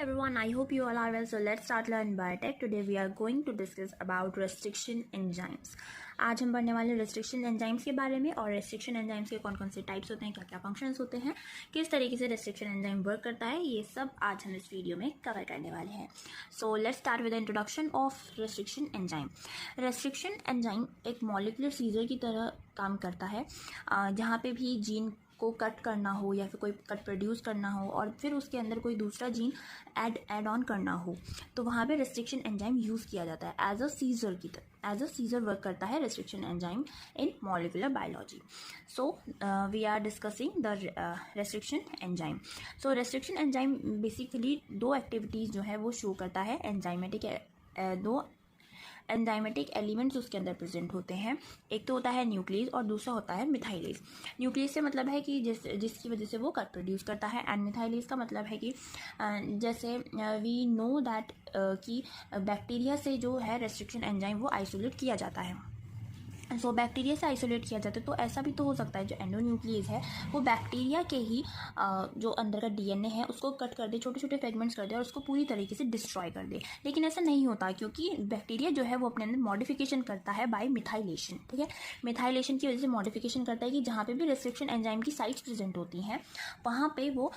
everyone, I hope you all are well. So let's start learn biotech. Today we are going to discuss about restriction enzymes. आज हम पढ़ने वाले restriction enzymes के बारे में और restriction enzymes के कौन कौन से types होते हैं, क्या क्या functions होते हैं, किस तरीके से restriction enzyme work करता है, ये सब आज हम इस वीडियो में कवर करने वाले हैं. So let's start with the introduction of restriction enzyme. Restriction enzyme एक molecular seizure की तरह काम करता है, जहाँ पे भी जीन को कट करना हो या फिर कोई कट प्रोड्यूस करना हो और फिर उसके अंदर कोई दूसरा जीन ऐड ऑन करना हो, तो वहाँ पे रेस्ट्रिक्शन एंजाइम यूज़ किया जाता है एज अ सीजर की तरह. एज अ सीजर वर्क करता है restriction enzyme in molecular biology. So we are discussing the restriction enzyme. So restriction enzyme basically दो एक्टिविटीज़ जो है वो शो करता है. दो एंजाइमेटिक एलिमेंट्स उसके अंदर प्रेजेंट होते हैं. एक तो होता है न्यूक्लियस और दूसरा होता है मिथाइलेज. न्यूक्लियस से मतलब है कि जिसकी वजह से वो कट प्रोड्यूस करता है, एंड मिथाइलेज का मतलब है कि जैसे वी नो दैट कि बैक्टीरिया से जो है रेस्ट्रिक्शन एंजाइम वो आइसोलेट किया जाता है. सो बैक्टीरिया से आइसोलेट किया जाता है, तो ऐसा भी तो हो सकता है जो एंडोन्यूक्लियस है वो बैक्टीरिया के ही जो अंदर का डीएनए है उसको कट कर दे, छोटे छोटे फ्रेगमेंट्स कर दे और उसको पूरी तरीके से डिस्ट्रॉय कर दे. लेकिन ऐसा नहीं होता, क्योंकि बैक्टीरिया जो है वो अपने अंदर मॉडिफिकेशन करता है बाय मिथाइलेशन. ठीक है, मिथाइलेशन की वजह से मॉडिफिकेशन करता है कि जहाँ पे भी रेस्ट्रिक्शन एंजाइम की साइट्स प्रेजेंट होती हैं वहाँ पे वो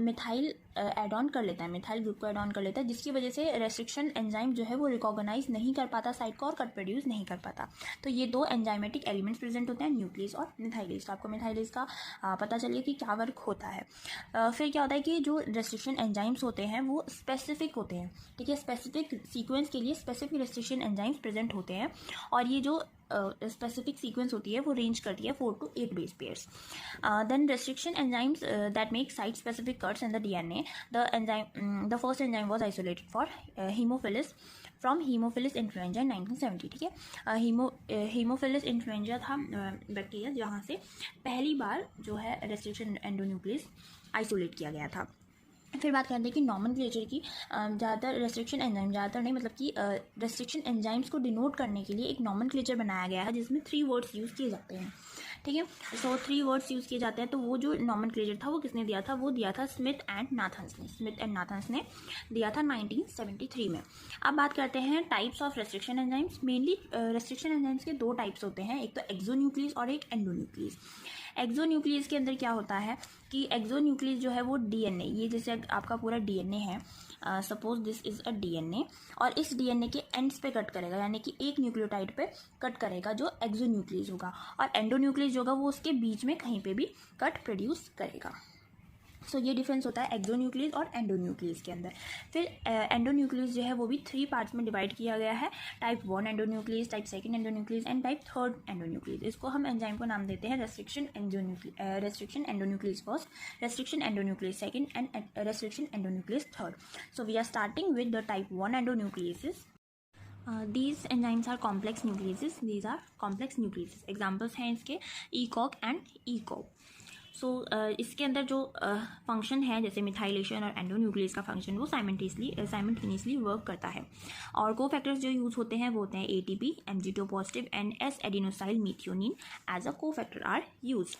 मिथाइल एड ऑन कर लेता है, मिथाइल ग्रुप को एड ऑन कर लेता है, जिसकी वजह से रेस्ट्रिक्शन एंजाइम जो है वो रिकॉग्नाइज नहीं कर पाता साइट को और कट प्रोड्यूस नहीं कर पाता. तो ये दो एंजाइमेटिक एलिमेंट्स प्रेजेंट होते हैं, न्यूक्लियस और मिथाइलेज. तो आपको मिथाइलेज का पता चलिए कि क्या वर्क होता है. फिर क्या होता है कि जो रेस्ट्रिक्शन एंजाइम्स होते हैं वो स्पेसिफिक होते हैं. ठीक है, स्पेसिफिक सीक्वेंस के लिए स्पेसिफिक रेस्ट्रिक्शन एंजाइम्स प्रेजेंट होते हैं और ये जो स्पेसिफिक सीक्वेंस होती है वो रेंज करती है 4 to 8 base pairs. Then restriction enzymes that make site specific cuts in the DNA. The first enzyme was isolated for haemophilus from haemophilus influenza in 1970. ठीक है, हीमोफिलस इन्फ्लुएंजा था बैक्टीरिया जहाँ से पहली बार जो है रेस्ट्रिक्शन एंडोन्यूक्लियस आइसोलेट किया गया था. फिर बात करते हैं कि नॉमेनक्लेचर की. ज़्यादातर रेस्ट्रिक्शन एंजाइम, ज़्यादातर नहीं मतलब कि रेस्ट्रिक्शन एंजाइम्स को डिनोट करने के लिए एक नॉमेनक्लेचर बनाया गया है जिसमें 3 वर्ड्स यूज़ किए जाते हैं. ठीक है, सो 3 वर्ड्स यूज़ किए जाते हैं. तो वो जो नॉमेनक्लेचर था वो किसने दिया था? वो दिया था स्मिथ एंड नाथन्स ने दिया था 1973 में. अब बात करते हैं types of restriction enzymes. Mainly restriction enzymes के 2 टाइप्स होते हैं, एक तो एक्सोन्यूक्लियस और एक एंडोन्यूक्लियस. एक्सोन्यूक्लियस के अंदर क्या होता है कि एक्सोन्यूक्लियस जो है वो डीएनए, ये जैसे आपका पूरा डीएनए है, suppose this is a DNA, और इस डीएनए के एंड्स पे कट करेगा, यानी कि एक न्यूक्लियोटाइड पे कट करेगा जो एक्सोन्यूक्लियस होगा, और एंडोन्यूक्लियस जो होगा वो उसके बीच में कहीं पे भी कट प्रोड्यूस करेगा. सो ये डिफरेंस होता है एक्सोन्यूक्लियस और एंडोन्यूक्लियस के अंदर. फिर एंडोन्यूक्लियस जो है वो भी 3 पार्ट्स में डिवाइड किया गया है. Type 1 endonuclease, type 2 endonuclease and type 3 endonuclease. इसको हम एंजाइम को नाम देते हैं restriction endonuclease first, restriction endonuclease second and restriction endonuclease third. So we are starting with the type 1 endonuclease. These enzymes are complex nucleases. These are complex nucleases. Examples हैं इसके ECOG and ECO. सो इसके अंदर जो function है जैसे methylation और endonuclease का function वो साइमल्टेनियसली वर्क करता है. और को फैक्टर्स जो यूज़ होते हैं वो होते हैं ATP, MgO positive and S adenosyl methionine as a cofactor are use.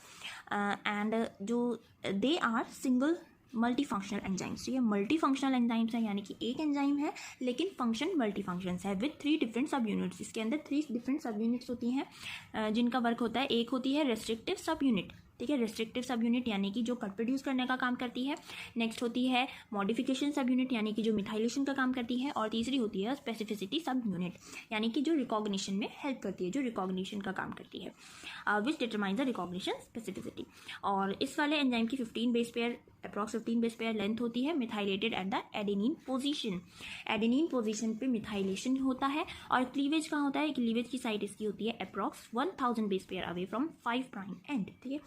And जो they are single multi functional enzymes. ठीक है, मल्टी फंक्शनल एंजाइम्स हैं, यानी कि एक एंजाइम है लेकिन फंक्शन मल्टी फंक्शंस है विद 3 डिफरेंट सब यूनिट्स. इसके अंदर 3 डिफरेंट सब यूनिट्स होती हैं जिनका वर्क होता है. एक होती है रेस्ट्रिक्टिव सब यूनिट. ठीक है, रेस्ट्रिक्टिव सब यूनिट यानी कि जो कट प्रोड्यूस करने का काम करती है. नेक्स्ट होती है मॉडिफिकेशन सब यूनिट यानी कि जो मिथाइलेशन का काम करती है. और तीसरी होती है स्पेसिफिसिटी सब यूनिट यानी कि जो रिकॉग्निशन में हेल्प करती है, जो रिकॉग्निशन का काम करती है, विच डिटरमाइंस द रिकॉग्निशन स्पेसिफिसिटी. और इस वाले एंजाइम की 15 base pair approx 15 base pair length होती है, methylated at the adenine position. Adenine position पे मिथाइलेशन होता है. और क्लीवेज कहाँ होता है? क्लीवेज की साइड इसकी होती है approx 1000 base pair away from 5 prime and. ठीक है,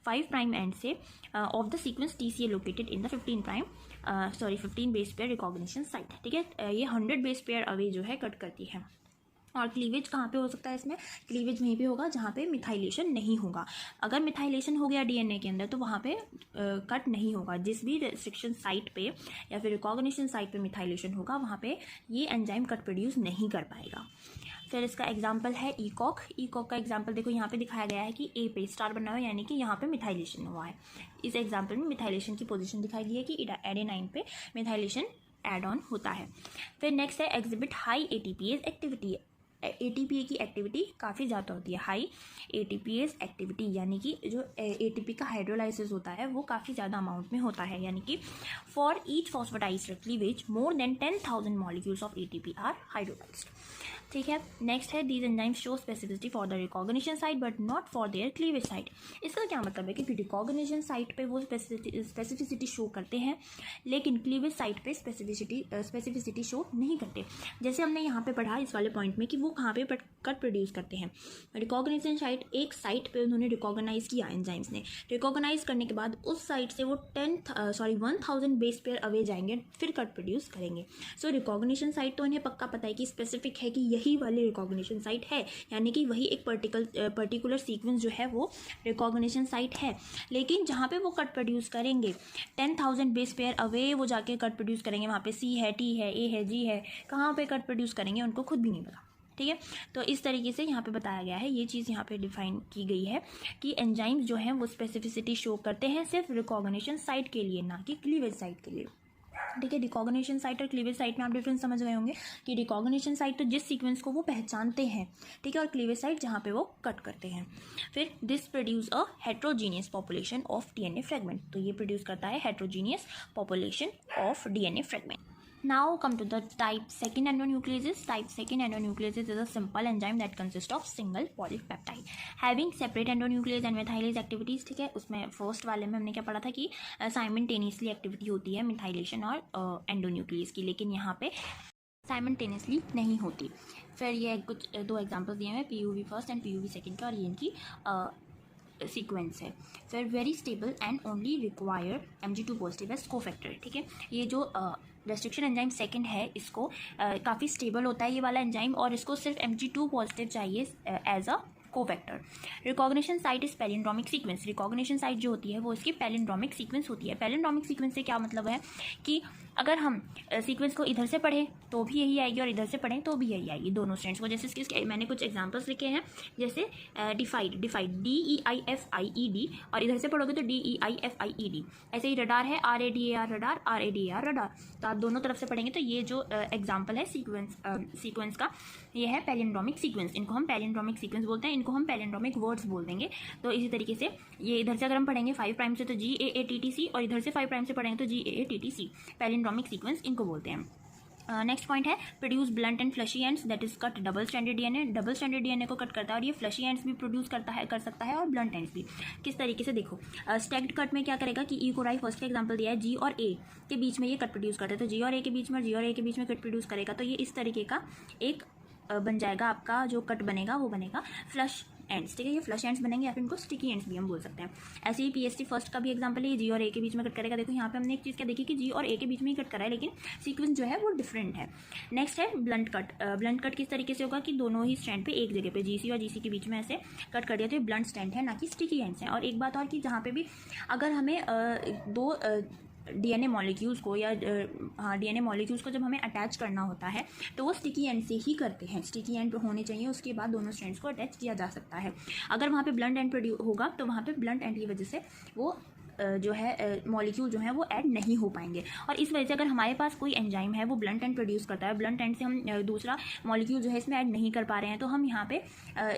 5 प्राइम एंड से of the sequence TCA located in the 15 base pair recognition site. ठीक है, ये 100 बेस पेयर अवे जो है कट करती है. और क्लीवेज कहाँ पे हो सकता है? इसमें क्लीवेज वहीं पे होगा जहाँ पे मिथाइलेशन नहीं होगा. अगर मिथाइलेशन हो गया डीएनए के अंदर तो वहाँ पे कट नहीं होगा. जिस भी रेस्ट्रिक्शन साइट पे या फिर रिकॉग्निशन साइट पे मिथाइलेशन होगा वहाँ पे ये एंजाइम कट प्रोड्यूस नहीं कर पाएगा. फिर इसका एग्जाम्पल है ECOG. ECOG का एग्जाम्पल देखो, यहाँ पे दिखाया गया है कि A पे स्टार बना हुआ है यानी कि यहाँ पे मिथाइलेशन हुआ है. इस एग्जाम्पल में मिथाइलेशन की पोजीशन दिखाई गई है कि एडेनाइन पे मिथाइलेशन ऐड ऑन होता है। फिर नेक्स्ट है exhibit high ATPase activity. ATP की एक्टिविटी काफ़ी ज़्यादा होती है, हाई एटीपीएज एक्टिविटी, यानी कि जो एटीपी का हाइड्रोलाइसिस होता है वो काफ़ी ज़्यादा अमाउंट में होता है, यानी कि for each phosphatised cleavage more than 10,000 molecules of ATP are hydrolysed. ठीक है, नेक्स्ट है these enzymes show specificity for the recognition site but not for their cleavage site. इसका क्या मतलब है कि रिकॉग्निशन साइट पे वो स्पेसिफिसिटी शो करते हैं लेकिन क्लीवेज साइट पे स्पेसिफिसिटी शो नहीं करते। जैसे हमने यहाँ पे पढ़ा इस वाले पॉइंट में कि वो कहाँ पे कट प्रोड्यूस करते हैं। रिकॉग्निशन साइट, एक साइट पे उन्होंने रिकॉग्नाइज किया, एंजाइम्स ने रिकॉग्नाइज करने के बाद उस साइट से वो 1000 बेस पेयर अवे जाएंगे, फिर कट प्रोड्यूस करेंगे। सो रिकॉग्निशन साइट तो इन्हें पक्का पता है कि स्पेसिफिक है कि यही वाली रिकॉग्निशन साइट है, यानी कि वही एक पर्टिकुलर सीक्वेंस जो है वो रिकॉग्निशन साइट है। लेकिन जहाँ पे वो कट प्रोड्यूस करेंगे 10,000 बेस पेयर अवे वो जाके कट प्रोड्यूस करेंगे, वहाँ पे सी है, टी है, ए है, जी है, कहाँ पे कट प्रोड्यूस करेंगे उनको खुद भी नहीं पता। ठीक है, तो इस तरीके से यहाँ पे बताया गया है, ये चीज़ यहाँ पे डिफाइन की गई है कि एंजाइम्स जो हैं वो स्पेसिफिसिटी शो करते हैं सिर्फ रिकॉग्निशन साइट के लिए, ना कि क्लीवेज साइट के लिए। ठीक है, रिकॉग्निशन साइट और क्लीवेज साइट में आप डिफरेंस समझ गए होंगे कि रिकॉग्निशन साइट तो जिस सीक्वेंस को वो पहचानते हैं, ठीक है, और क्लीवेज साइट जहाँ पे वो कट करते हैं। फिर this produce a heterogeneous population of DNA fragment, तो ये प्रोड्यूस करता है heterogeneous population of DNA fragment. Now come to the type 2 endonucleases. Type 2 endonucleases is a simple enzyme that consists of single polypeptide having separate endonuclease and methylase activities. ठीक है, उसमें first वाले में हमने क्या पढ़ा था कि साइमल्टेनियसली एक्टिविटी होती है मिथाइलेशन और एंडोन्यूक्लियस की, लेकिन यहाँ पे साइमल्टेनियसली नहीं होती। फिर ये कुछ दो एग्जाम्पल्स दिए हैं PUV first and PUV second का, और ये इनकी सीक्वेंस है। फिर very stable and only require Mg2 positive as cofactor. ठीक है, ये जो रेस्ट्रिक्शन एंजाइम सेकंड है इसको काफ़ी स्टेबल होता है ये वाला एंजाइम, और इसको सिर्फ Mg2 पॉजिटिव चाहिए as a cofactor. Recognition site is palindromic sequence. Recognition site जो होती है वो इसकी पैलिंड्रोमिक सीक्वेंस होती है। पैलिंड्रोमिक सीक्वेंस से क्या मतलब है कि अगर हम सीक्वेंस को इधर से पढ़ें तो भी यही आएगी और इधर से पढ़ें तो भी यही आएगी, दोनों स्टैंड्स को। जैसे इसके मैंने कुछ एग्जांपल्स लिखे हैं, जैसे डिफाइड DEIFIED, और इधर से पढ़ोगे तो DEIFIED। ऐसे ही रडार है RADAR रडार, RADAR रडार, तो आप दोनों तरफ से पढ़ेंगे। तो ये जो एग्जाम्पल है सीक्वेंस का, ये है पैलिंड्रोमिक सीक्वेंस। इनको हम पैलिंड्रोमिक सीक्वेंस बोलते हैं, इनको हम पैलिंड्रोमिक वर्ड्स बोल देंगे। तो इसी तरीके से ये इधर से अगर हम पढ़ेंगे 5 प्राइम से तो GAATTC, और इधर से 5 प्राइम से पढ़ेंगे तो GAATTC। पैलिंड्रोमिक सीक्वेंस इनको बोलते हैं। नेक्स्ट पॉइंट है produce blunt and fleshy ends, that is cut double standard DNA. Double standard DNA को कट करता है, और ये फ्लशी एंड्स भी प्रोड्यूस कर सकता है और ब्लंट एंड्स भी। किस तरीके से देखो, स्टैक्ड कट में क्या करेगा कि E को फर्स्ट का एग्जांपल दिया है, G और A के बीच में ये कट प्रोड्यूस करते हैं, तो G और A के बीच में और G और A के बीच में कट प्रोड्यूस करेगा। तो ये इस तरीके का एक बन जाएगा, आपका जो कट बनेगा वो बनेगा फ्लश एंड्स। ठीक है, ये फ्लश एंड्स बनेंगे, या फिर इनको स्टिकी एंड्स भी हम बोल सकते हैं। ऐसे ही PST फर्स्ट का भी एग्जांपल है, G और A के बीच में कट करेगा। देखो यहाँ पे हमने एक चीज़ क्या देखी कि G और A के बीच में ही कट करा है, लेकिन सीक्वेंस जो है वो डिफरेंट है। नेक्स्ट है ब्लंट कट। ब्लंट कट किस तरीके से होगा कि दोनों ही स्टैंड पे एक जगह पे GC और GC के बीच में ऐसे कट कर दिया, तो ये ब्लंट स्टैंड है, ना कि स्टिकी एंड्स है। और एक बात और कि जहाँ पे भी अगर हमें दो डीएनए मॉलिक्यूल्स को या डीएनए मॉलिक्यूल्स को जब हमें अटैच करना होता है तो वो स्टिकी एंड से ही करते हैं। स्टिकी एंड होने चाहिए, उसके बाद दोनों स्ट्रैंड्स को अटैच किया जा सकता है। अगर वहाँ पे ब्लंट एंड प्रोड्यूस होगा तो वहाँ पे ब्लंट एंड की वजह से वो जो है मॉलिक्यूल जो है वो ऐड नहीं हो पाएंगे। और इस वजह से अगर हमारे पास कोई एंजाइम है वो ब्लंट एंड प्रोड्यूस करता है, ब्लंट एंड से हम दूसरा मॉलिक्यूल जो है इसमें ऐड नहीं कर पा रहे हैं, तो हम यहाँ पे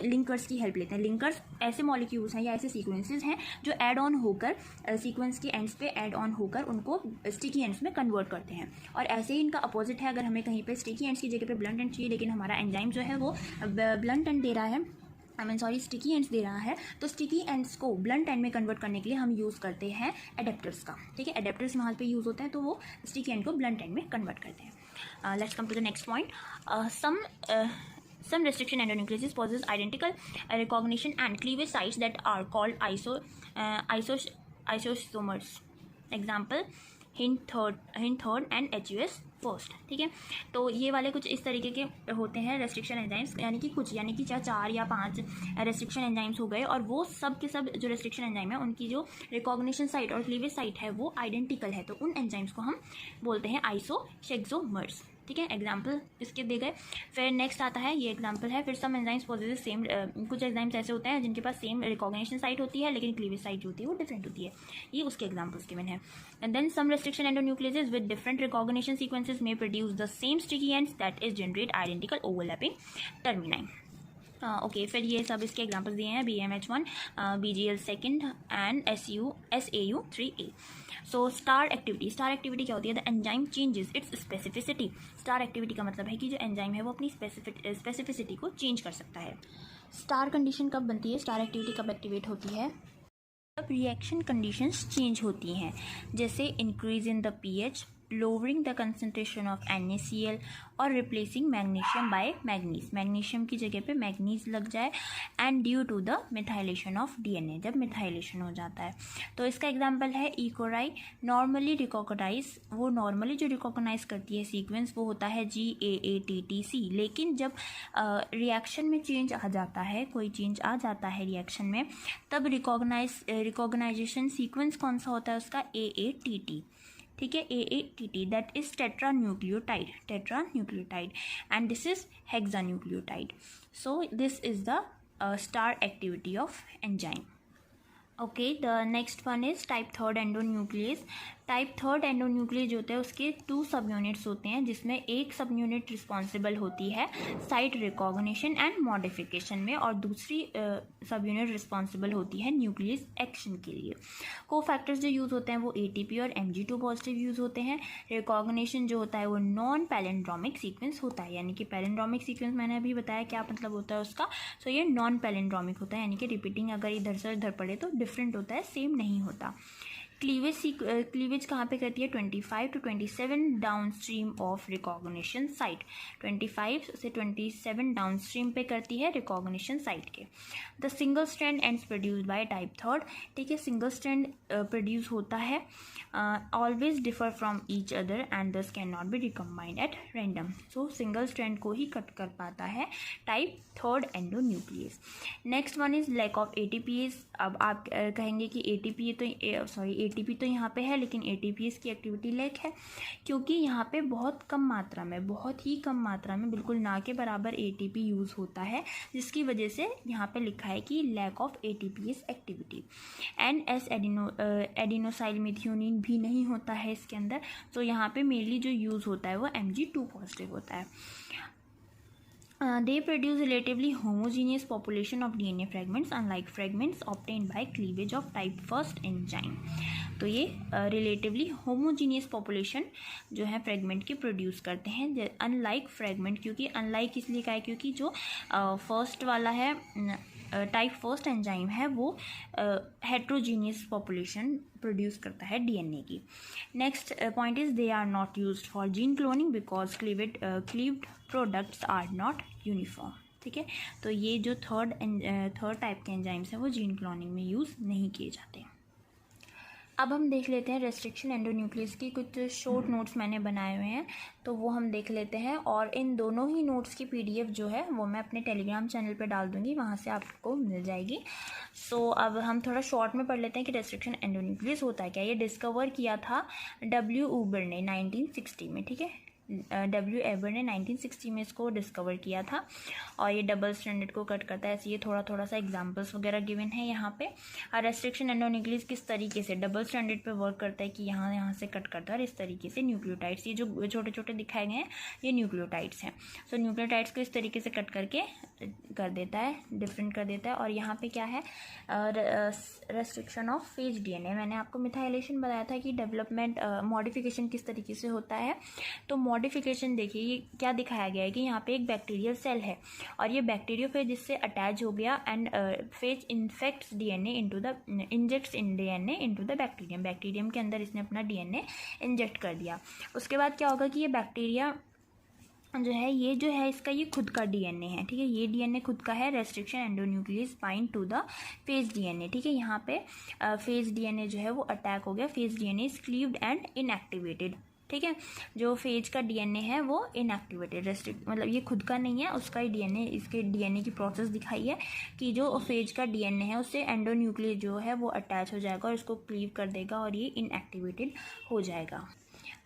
लिंकर्स की हेल्प लेते हैं। लिंकर्स ऐसे मॉलिक्यूल्स हैं या ऐसे सीक्वेंसेस हैं जो ऐड ऑन होकर सीक्वेंस के एंड्स पे ऐड ऑन होकर उनको स्टिकी एंड्स में कन्वर्ट करते हैं। और ऐसे ही इनका अपोजिट है, अगर हमें कहीं पे स्टिकी एंड्स की जगह पे ब्लंट एंड चाहिए लेकिन हमारा एंजाइम जो है वो ब्लंट एंड दे रहा है, स्टिकी एंड्स दे रहा है, तो स्टिकी एंड्स को ब्लंट एंड में कन्वर्ट करने के लिए हम यूज़ करते हैं एडेप्टर्स का। ठीक है, एडेप्टर्स वहाँ पे यूज़ होते हैं, तो वो स्टिकी एंड को ब्लंट एंड में कन्वर्ट करते हैं। Let's come to the next point. Some restriction endonucleases possess identical recognition and cleavage sites that are called isosomers. Example, hint third and HUS first. ठीक है, तो ये वाले कुछ इस तरीके के होते हैं रेस्ट्रिक्शन एंजाइम्स, यानी कि 4 या 5 रेस्ट्रिक्शन एंजाइम्स हो गए, और वो सब के सब जो रेस्ट्रिक्शन एंजाइम है उनकी जो रिकॉग्निशन साइट और क्लीवेज साइट है वो आइडेंटिकल है, तो उन एंजाइम्स को हम बोलते हैं आइसोसेक्सोमर्स। ठीक है, एग्जाम्पल इसके दे गए। फिर नेक्स्ट आता है, ये एग्जाम्पल है, फिर सम एंजाइम्स पॉजेस सेम, कुछ एंजाइम्स ऐसे होते हैं जिनके पास सेम रिकॉग्निशन साइट होती है लेकिन क्लीवेज साइट जो होती है वो डिफरेंट होती है, ये उसके एग्जाम्पल्स गिवन है। And then some restriction endonucleases with different recognition sequences में produce the same sticky ends that is generate identical overlapping termini. Okay, फिर ये सब इसके एग्जाम्पल्स दिए हैं, BMH1, BGL second and SAU 3A। So star activity क्या होती है? The enzyme changes its specificity. Star activity का मतलब है कि जो एंजाइम है वो अपनी स्पेसिफिसिटी को चेंज कर सकता है। स्टार कंडीशन कब बनती है, स्टार एक्टिविटी कब एक्टिवेट होती है? जब रिएक्शन कंडीशंस चेंज होती हैं, जैसे increase in the pH, lowering the concentration of NaCl और replacing magnesium by manganese, magnesium की जगह पे मैग्नीज लग जाए, and due to the methylation of DNA, जब मिथाइलेशन हो जाता है। तो इसका एग्जांपल है E. coli नॉर्मली जो रिकॉग्नाइज करती है सीक्वेंस वो होता है GAATTC, लेकिन जब रिएक्शन में चेंज आ जाता है, कोई चेंज आ जाता है रिएक्शन में, तब रिकॉग्नाइजेशन सीक्वेंस कौन सा होता है उसका? AATT, ठीक है, AATT, that is tetranucleotide and this is hexanucleotide. So this is the star activity of enzyme. Okay, the next one is type third endonuclease. Type third endonuclease जो होता है उसके 2 सब यूनिट्स होते हैं, जिसमें एक सब यूनिट रिस्पॉन्सिबल होती है साइट रिकॉग्निशन एंड मॉडिफिकेशन में, और दूसरी सब यूनिट रिस्पॉन्सिबल होती है न्यूक्लियस एक्शन के लिए। को फैक्टर्स जो यूज़ होते हैं वो ATP और Mg2 पॉजिटिव यूज़ होते हैं। रिकॉग्निशन जो होता है वो नॉन पैलिंड्रोमिक सीक्वेंस होता है, यानी कि पैलिंड्रोमिक सीक्वेंस मैंने अभी बताया क्या मतलब होता है उसका। सो ये नॉन पैलिंड्रोमिक होता है, यानी कि रिपीटिंग अगर इधर से उधर पड़े तो डिफरेंट होता है, सेम नहीं होता। क्लीवेज कहाँ पे करती है? 25 to 27 down stream of recognition site, 25 से 27 डाउन स्ट्रीम पे करती है रिकॉग्निशन साइट के। The single strand ends produced by type third, ठीक है, सिंगल स्ट्रैंड प्रोड्यूस होता है, always differ from each other and thus can not be recombined at random. So single strand को ही कट कर पाता है type third endonuclease. Next one is lack of ATPase। अब आप कहेंगे कि ATP तो यहाँ पे है, लेकिन ATPase की एक्टिविटी लैक है, क्योंकि यहाँ पे बहुत ही कम मात्रा में बिल्कुल ना के बराबर ATP यूज़ होता है, जिसकी वजह से यहाँ पे लिखा है कि lack of ATPase activity. NS adenosyl methionine भी नहीं होता है इसके अंदर। तो यहाँ पे मेनली जो यूज़ होता है वो Mg2 पॉजिटिव होता है। They produce relatively homogeneous population of DNA fragments unlike fragments obtained by cleavage of type first enzyme। तो ये रिलेटिवली होमोजीनियस पॉपुलेशन जो है फ्रेगमेंट की प्रोड्यूस करते हैं, अनलाइक फ्रेगमेंट। क्योंकि अनलाइक इसलिए का है क्योंकि जो फर्स्ट वाला है टाइप फर्स्ट एंजाइम है वो हेट्रोजीनियस पॉपुलेशन प्रोड्यूस करता है DNA की। Next point is they are not used for gene cloning because cleaved products are not uniform, ठीक है। तो ये जो थर्ड टाइप के एंजाइम्स हैं वो जीन क्लोनिंग में यूज़ नहीं किए जाते। अब हम देख लेते हैं रेस्ट्रिक्शन एंडोन्यूक्लियस की कुछ शॉर्ट नोट्स मैंने बनाए हुए हैं, तो वो हम देख लेते हैं। और इन दोनों ही नोट्स की PDF जो है वो मैं अपने टेलीग्राम चैनल पे डाल दूंगी, वहाँ से आपको मिल जाएगी। सो अब हम थोड़ा शॉर्ट में पढ़ लेते हैं कि रेस्ट्रिक्शन एंडोन्यूक्लियस होता है क्या। ये डिस्कवर किया था W. ऊबर ने 1960 में, ठीक है। W. एबर ने 1960 में इसको डिस्कवर किया था, और ये डबल स्ट्रैंडेड को कट करता है। ऐसे ये थोड़ा सा एग्जांपल्स वगैरह गिवन है यहाँ पे। रेस्ट्रिक्शन एंडोन्यूक्लियस किस तरीके से डबल स्ट्रैंडेड पे वर्क करता है कि यहाँ से कट करता है, और इस तरीके से न्यूक्लियोटाइड्स, ये जो छोटे छोटे दिखाए गए हैं ये न्यूक्लियोटाइड्स हैं। सो न्यूक्लियोटाइड्स को इस तरीके से कट करके कर देता है, डिफरेंट कर देता है। और यहाँ पे क्या है, रेस्ट्रिक्शन ऑफ फेज DNA। मैंने आपको मिथाइलेशन बताया था कि डेवलपमेंट मॉडिफिकेशन किस तरीके से होता है। तो मॉडिफिकेशन देखिए, ये क्या दिखाया गया है कि यहाँ पे एक बैक्टीरियल सेल है, और ये बैक्टीरियोफेज इससे अटैच हो गया, and phase injects DNA into the bacterium. Bacterium के अंदर इसने अपना DNA इंजेक्ट कर दिया। उसके बाद क्या होगा कि ये बैक्टीरिया जो है इसका ये खुद का DNA है, ठीक है। ये DNA खुद का है। Restriction endonuclease bind to the phage DNA, ठीक है। यहाँ पे फेज DNA जो है वो अटैक हो गया। Phase DNA is cleaved and inactivated, ठीक है। जो फेज का DNA है वो इनएक्टिवेटेड, मतलब ये खुद का नहीं है, उसका ही DNA, इसके DNA की प्रोसेस दिखाई है कि जो फेज का DNA है उससे एंडोन्यूक्लियस जो है वो अटैच हो जाएगा और इसको क्लीव कर देगा, और ये इनएक्टिवेटेड हो जाएगा।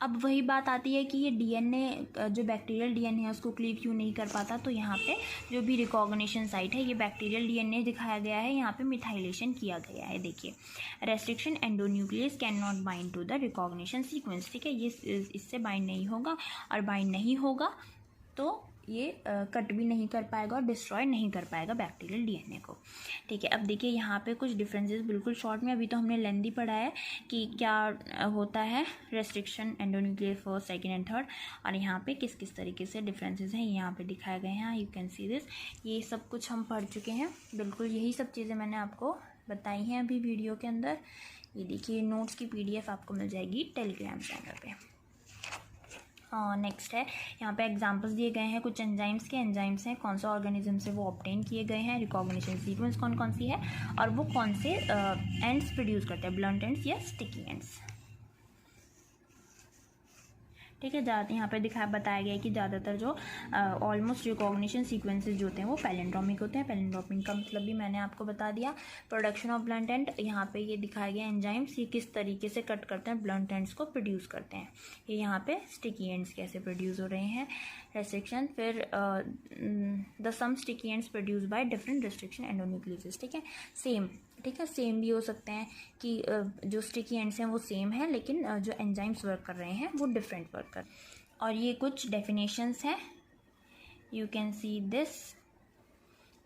अब वही बात आती है कि ये डीएनए जो बैक्टीरियल डीएनए है उसको क्लीव क्यों नहीं कर पाता, तो यहाँ पे जो भी रिकॉग्निशन साइट है ये बैक्टीरियल डीएनए दिखाया गया है, यहाँ पे मिथाइलेशन किया गया है। देखिए restriction endonuclease can not bind to the recognition sequence, ठीक है, ये इससे बाइंड नहीं होगा, और बाइंड नहीं होगा तो ये कट भी नहीं कर पाएगा और डिस्ट्रॉय नहीं कर पाएगा बैक्टीरियल डीएनए को, ठीक है। अब देखिए यहाँ पे कुछ डिफरेंसेस बिल्कुल शॉर्ट में, अभी तो हमने लेंथी पढ़ा है कि क्या होता है restriction endonuclease first, second and third, और यहाँ पे किस किस तरीके से डिफरेंसेस हैं यहाँ पे दिखाए गए हैं, यू कैन सी दिस। ये सब कुछ हम पढ़ चुके हैं, बिल्कुल यही सब चीज़ें मैंने आपको बताई हैं अभी वीडियो के अंदर। ये देखिए नोट्स की PDF आपको मिल जाएगी टेलीग्राम चैनल पर। नेक्स्ट है यहाँ पे एग्जांपल्स दिए गए हैं कुछ एंजाइम्स के। एंजाइम्स हैं कौन सा ऑर्गेनिज्म से वो ऑब्टेन किए गए हैं, रिकॉग्निशन सीक्वेंस कौन कौन सी है, और वो कौन से एंड्स प्रोड्यूस करते हैं, ब्लंट एंड्स या स्टिकी एंड्स, ठीक है। यहाँ पे बताया गया है कि ज़्यादातर जो ऑलमोस्ट रिकॉग्निशन सीक्वेंसेस जो होते हैं वो पैलिंड्रोमिक होते हैं। पैलिंड्रोमिक का मतलब भी मैंने आपको बता दिया। प्रोडक्शन ऑफ ब्लंट एंड, यहाँ पे ये दिखाया गया एंजाइम्स ये किस तरीके से कट करते हैं, ब्लंट एंड्स को प्रोड्यूस करते हैं। ये यहाँ पे स्टिकी एंड्स कैसे प्रोड्यूस हो रहे हैं, रेस्ट्रिक्शन, फिर the some sticky ends produce by different restriction endonuclease, ठीक है। सेम, ठीक है, सेम भी हो सकते हैं कि जो स्टिकी एंड्स हैं वो सेम है, लेकिन जो एंजाइम्स वर्क कर रहे हैं वो डिफरेंट वर्क कर। और ये कुछ डेफिनेशंस हैं, यू कैन सी दिस,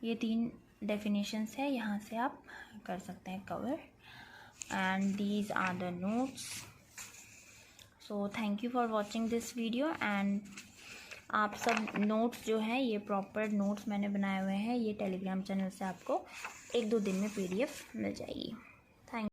ये 3 डेफिनेशंस है, यहाँ से आप कर सकते हैं cover, and these are the notes. So thank you for watching this video, and आप सब नोट्स जो हैं ये प्रॉपर नोट्स मैंने बनाए हुए हैं, ये टेलीग्राम चैनल से आपको 1-2 दिन में PDF मिल जाएगी।